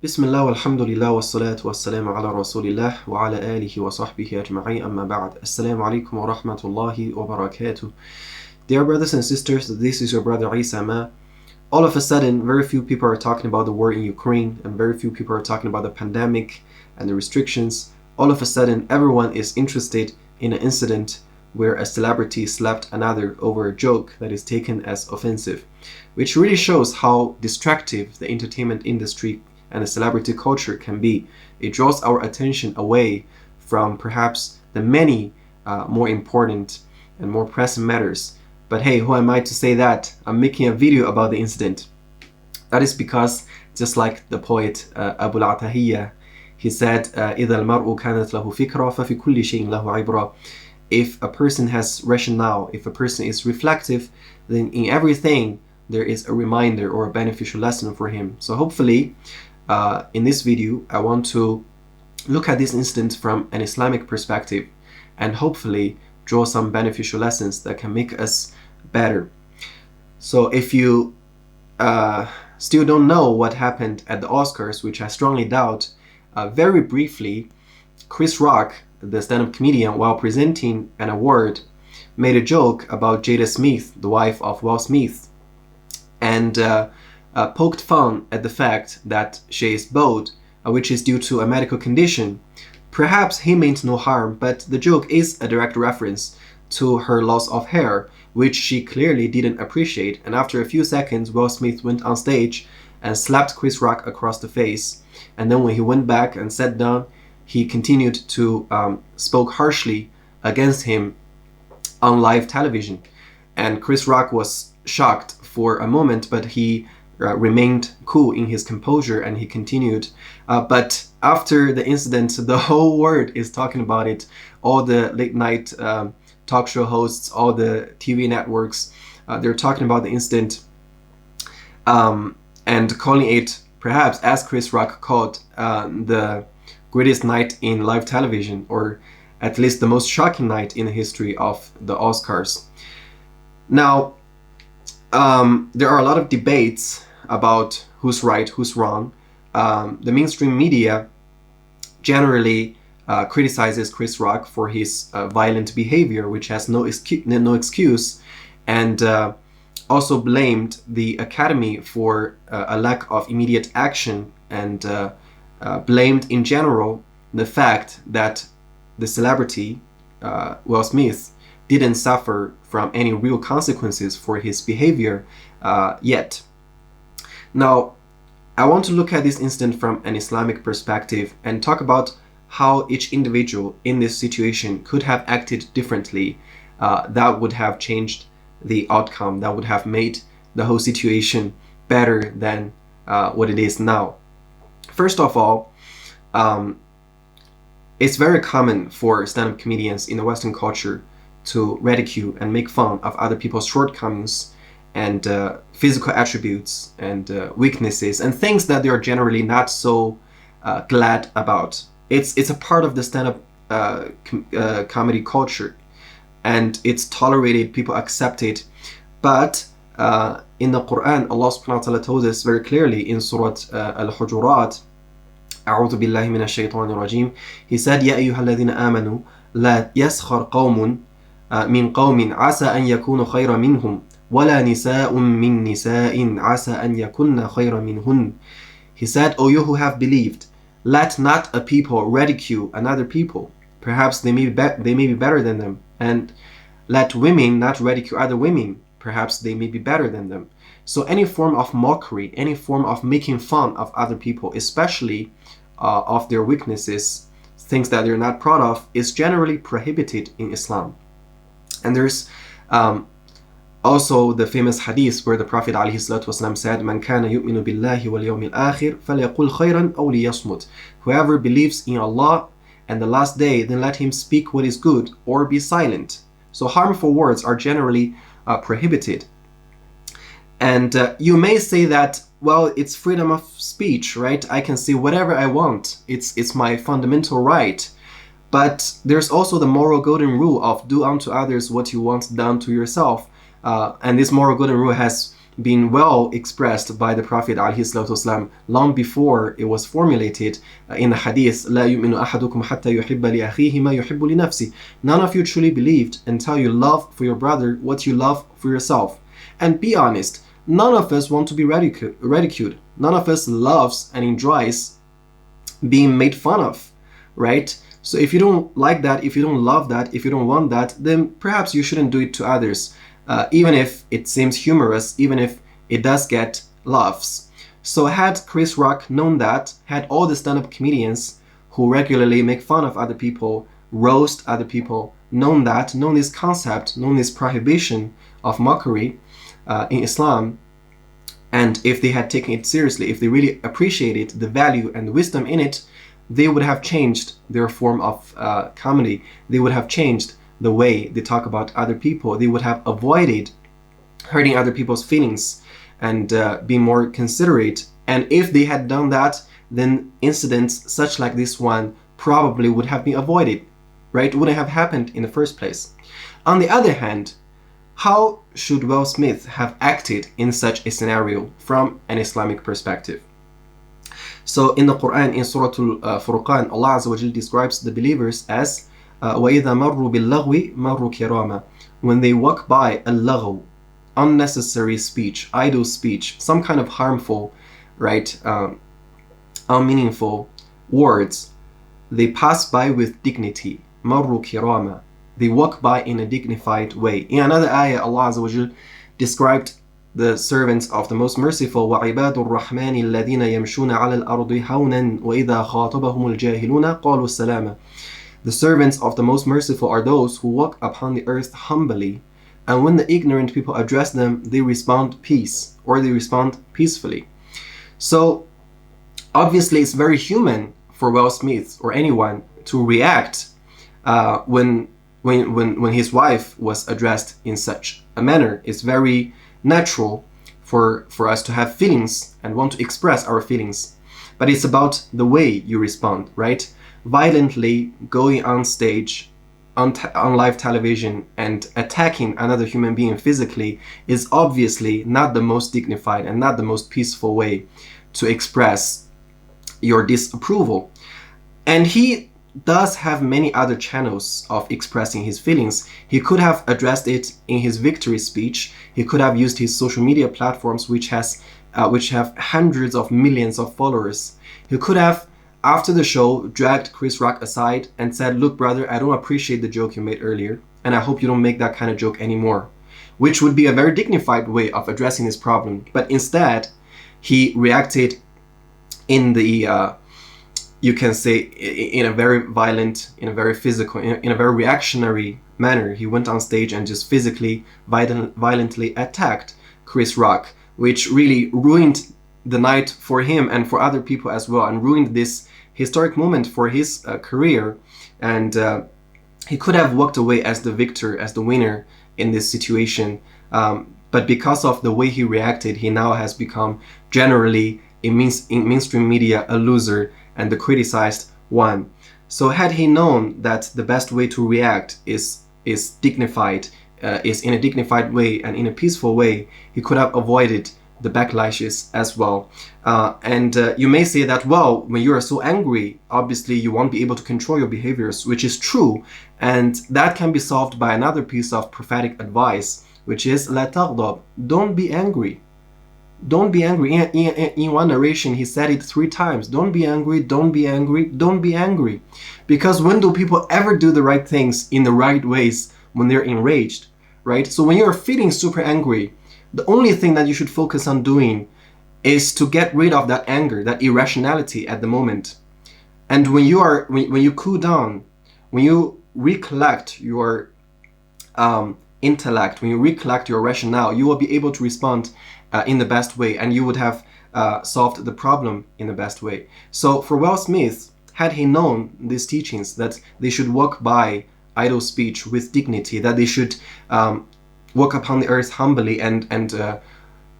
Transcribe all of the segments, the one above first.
بسم الله والحمد لله والصلاة والسلام على رسول الله وعلى آله وصحبه أجمعين أما بعد. Assalamu alaikum wa rahmatullahi wa barakatuh. Dear brothers and sisters, this is your brother Isa Ma. All of a sudden, very few people are talking about the war in Ukraine and very few people are talking about the pandemic and the restrictions. All of a sudden, everyone is interested in an incident where a celebrity slapped another over a joke that is taken as offensive, which really shows how destructive the entertainment industry and the celebrity culture can be. It draws our attention away from perhaps the many more important and more pressing matters. But hey, who am I to say that? I'm making a video about the incident. That is because, just like the poet Abu al-Atahiyya, he said, إِذَا الْمَرْءُ كَانَتْ لَهُ فِكْرَةٌ فَفِي كُلِّ شَيْءٍ لَهُ عِبْرَةٌ. If a person has rationale, if a person is reflective, then in everything there is a reminder or a beneficial lesson for him. So hopefully, in this video, I want to look at this incident from an Islamic perspective and hopefully draw some beneficial lessons that can make us better. So if you still don't know what happened at the Oscars, which I strongly doubt, very briefly, Chris Rock, the stand-up comedian, while presenting an award, made a joke about Jada Smith, the wife of Will Smith, and poked fun at the fact that she is bald, which is due to a medical condition. Perhaps he meant no harm, but the joke is a direct reference to her loss of hair, which she clearly didn't appreciate, and after a few seconds, Will Smith went on stage and slapped Chris Rock across the face. And then when he went back and sat down, he continued to spoke harshly against him on live television. And Chris Rock was shocked for a moment, but he remained cool in his composure and he continued. But after the incident, the whole world is talking about it. All the late night talk show hosts, all the TV networks, they're talking about the incident and calling it, perhaps as Chris Rock called, the greatest night in live television, or at least the most shocking night in the history of the Oscars. Now, there are a lot of debates about who's right, who's wrong. The mainstream media generally criticizes Chris Rock for his violent behavior, which has no excuse, and also blamed the Academy for a lack of immediate action, and blamed in general the fact that the celebrity, Will Smith, didn't suffer from any real consequences for his behavior yet. Now, I want to look at this incident from an Islamic perspective and talk about how each individual in this situation could have acted differently, that would have changed the outcome, that would have made the whole situation better than what it is now. First of all, it's very common for stand-up comedians in the Western culture to ridicule and make fun of other people's shortcomings and physical attributes and weaknesses and things that they are generally not so glad about. It's a part of the stand-up comedy culture, and it's tolerated, people accept it. But in the Quran, Allah subhanahu wa ta'ala told us very clearly in Surah Al-Hujurat, أعوذ بالله من الشيطان الرجيم, He said, يا أيها الذين آمنوا لا يسخر قوم من قوم عسى أن يكونوا خيرا منهم ولا نساء من نساء عسى أن يكن خيرا منهن. He said, O you who have believed, let not a people ridicule another people, perhaps they may be better than them, and let women not ridicule other women, perhaps they may be better than them. So any form of mockery, any form of making fun of other people, especially of their weaknesses, things that they're not proud of, is generally prohibited in Islam. And there's also the famous hadith where the Prophet ﷺ said, "Man kana yu'minu billahi wal yawmil akhir falyaqul khayran aw liyasmut." Whoever believes in Allah and the last day, then let him speak what is good or be silent. So harmful words are generally prohibited. And you may say that, well, it's freedom of speech, right? I can say whatever I want. It's my fundamental right. But there's also the moral golden rule of do unto others what you want done to yourself. And this moral golden rule has been well expressed by the Prophet ﷺ long before it was formulated in the hadith, لا يؤمن أحدكم حتى يحب لأخيه ما يحب لنفسه. None of you truly believed until you love for your brother what you love for yourself. And be honest, none of us want to be ridiculed. None of us loves and enjoys being made fun of, right? So if you don't like that, if you don't love that, if you don't want that, then perhaps you shouldn't do it to others, even if it seems humorous, even if it does get laughs. So had Chris Rock known that, had all the stand-up comedians who regularly make fun of other people, roast other people, known that, known this concept, known this prohibition of mockery in Islam, and if they had taken it seriously, if they really appreciated the value and the wisdom in it, they would have changed their form of comedy. They would have changed the way they talk about other people. They would have avoided hurting other people's feelings and be more considerate. And if they had done that, then incidents such like this one probably would have been avoided, right? It wouldn't have happened in the first place. On the other hand, how should Will Smith have acted in such a scenario from an Islamic perspective? So in the Quran, in Surah Al-Furqan, Allah Azza wa Jal describes the believers as وَإِذَا مَرُّوا بِاللَّغْوِ مَرُّوا كِرَامًا. When they walk by al-lagw, unnecessary speech, idle speech, some kind of harmful, right, unmeaningful words, they pass by with dignity. مَرُّوا كِرَامًا. They walk by in a dignified way. In another ayah, Allah Azza wa Jal described the servants of the Most Merciful, وَعِبَادُ الرَّحْمَنِ الَّذِينَ يَمْشُونَ عَلَى الْأَرْضِ هَوْنًا وَإِذَا خَاطَبَهُمُ الْجَاهِلُونَ قَالُوا السَّلَامَ. The servants of the Most Merciful are those who walk upon the earth humbly, and when the ignorant people address them, they respond peace, or they respond peacefully. So obviously it's very human for Will Smith or anyone to react when his wife was addressed in such a manner. It's very natural for us to have feelings and want to express our feelings. But it's about the way you respond, right? Violently going on stage, on live television, and attacking another human being physically is obviously not the most dignified and not the most peaceful way to express your disapproval. And he does have many other channels of expressing his feelings. He could have addressed it in his victory speech. He could have used his social media platforms, which have hundreds of millions of followers. He could have, after the show, dragged Chris Rock aside and said, "Look, brother, I don't appreciate the joke you made earlier, and I hope you don't make that kind of joke anymore," which would be a very dignified way of addressing this problem. But instead, he reacted in the you can say in a very violent, in a very physical, in a very reactionary manner. He went on stage and just physically, violently attacked Chris Rock, which really ruined the night for him and for other people as well, and ruined this historic moment for his career. And he could have walked away as the victor, as the winner in this situation. But because of the way he reacted, he now has become generally in mainstream media a loser and the criticized one. So had he known that the best way to react is dignified, is in a dignified way and in a peaceful way, he could have avoided the backlashes as well. And you may say that, well, when you are so angry, obviously you won't be able to control your behaviors, which is true. And that can be solved by another piece of prophetic advice, which is لا تغضب. Don't be angry. Don't be angry. In one narration, he said it 3 times. Don't be angry, don't be angry, don't be angry. Because when do people ever do the right things in the right ways? When they're enraged, right? So when you're feeling super angry, the only thing that you should focus on doing is to get rid of that anger, that irrationality at the moment. And when you cool down, when you recollect your intellect, when you recollect your rationale, you will be able to respond in the best way, and you would have solved the problem in the best way. So for Will Smith, had he known these teachings, that they should walk by idle speech with dignity, that they should walk upon the earth humbly and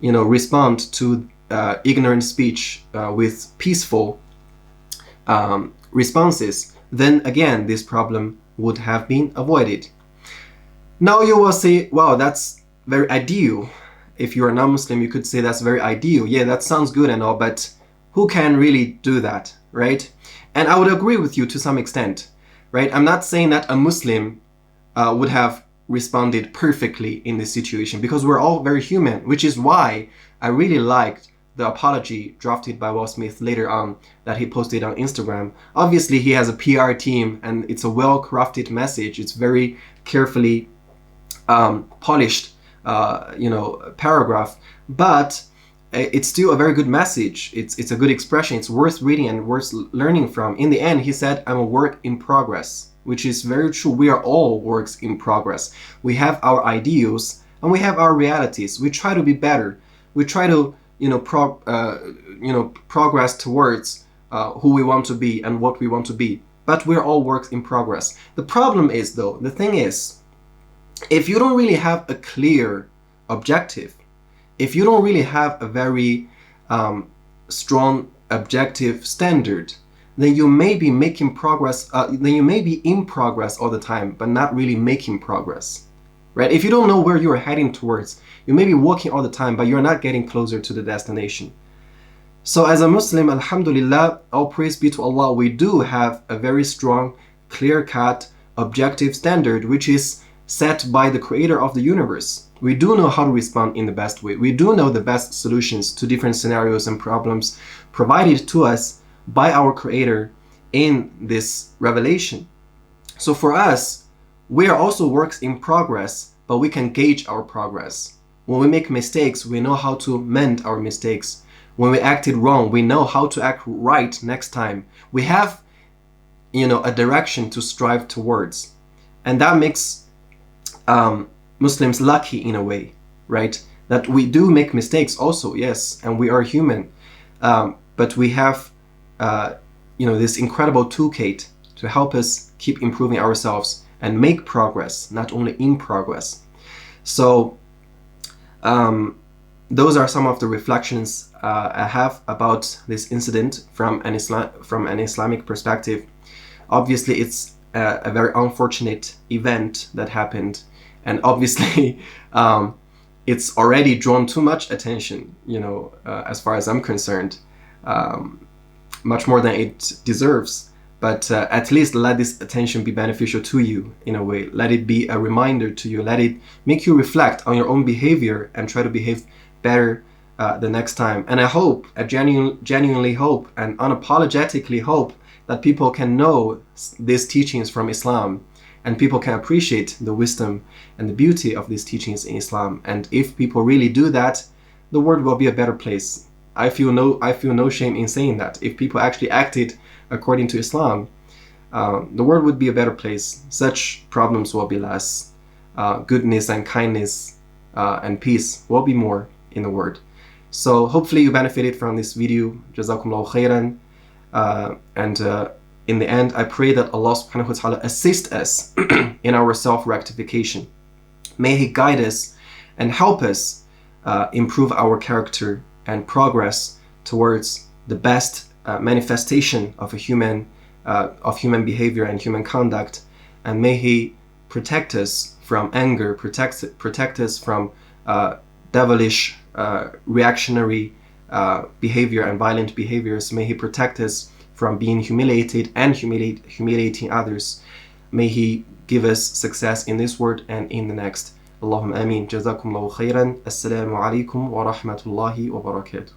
respond to ignorant speech with peaceful responses, then again this problem would have been avoided. Now you will say, wow, that's very ideal, if you're a non-Muslim, you could say that's very ideal. Yeah, that sounds good and all, but who can really do that, right? And I would agree with you to some extent, right? I'm not saying that a Muslim would have responded perfectly in this situation, because we're all very human, which is why I really liked the apology drafted by Will Smith later on that he posted on Instagram. Obviously, he has a PR team, and it's a well-crafted message. It's very carefully polished, paragraph, but it's still a very good message. It's a good expression. It's worth reading and worth learning from. In the end, he said, "I'm a work in progress," which is very true. We are all works in progress. We have our ideals and we have our realities. We try to be better. We try to progress towards who we want to be and what we want to be. But we're all works in progress. The problem is, though, the thing is, if you don't really have a clear objective, if you don't really have a very strong objective standard, then you may be making progress, then you may be in progress all the time, but not really making progress, right? If you don't know where you're heading towards, you may be walking all the time, but you're not getting closer to the destination. So as a Muslim, alhamdulillah, all praise be to Allah, we do have a very strong, clear-cut, objective standard, which is set by the creator of the universe. We do know how to respond in the best way. We do know the best solutions to different scenarios and problems provided to us by our creator in this revelation. So for us, we are also works in progress, but we can gauge our progress. When we make mistakes, we know how to mend our mistakes. When we acted wrong, we know how to act right next time. We have, a direction to strive towards. And that makes Muslims lucky in a way, right? That we do make mistakes also, yes, and we are human. But we have, this incredible toolkit to help us keep improving ourselves and make progress, not only in progress. So those are some of the reflections I have about this incident from an Islamic perspective. Obviously, it's a very unfortunate event that happened, and obviously it's already drawn too much attention, as far as I'm concerned, much more than it deserves. But at least let this attention be beneficial to you in a way. Let it be a reminder to you. Let it make you reflect on your own behavior and try to behave better the next time. And I genuinely hope and unapologetically hope that people can know these teachings from Islam, and people can appreciate the wisdom and the beauty of these teachings in Islam. And if people really do that, the world will be a better place. I feel no shame in saying that. If people actually acted according to Islam, the world would be a better place. Such problems will be less. Goodness and kindness and peace will be more in the world. So hopefully you benefited from this video. Jazakumullahu khairan. And in the end, I pray that Allah subhanahu wa ta'ala assist us in our self-rectification. May He guide us and help us improve our character and progress towards the best manifestation of human behavior and human conduct. And may He protect us from anger, protect us from devilish, reactionary behavior and violent behaviors. May He protect us from being humiliated and humiliating others. May He give us success in this world and in the next. Allahumma ameen. Jazakumullahu khairan. Assalamu alaikum wa rahmatullahi wa barakatuh.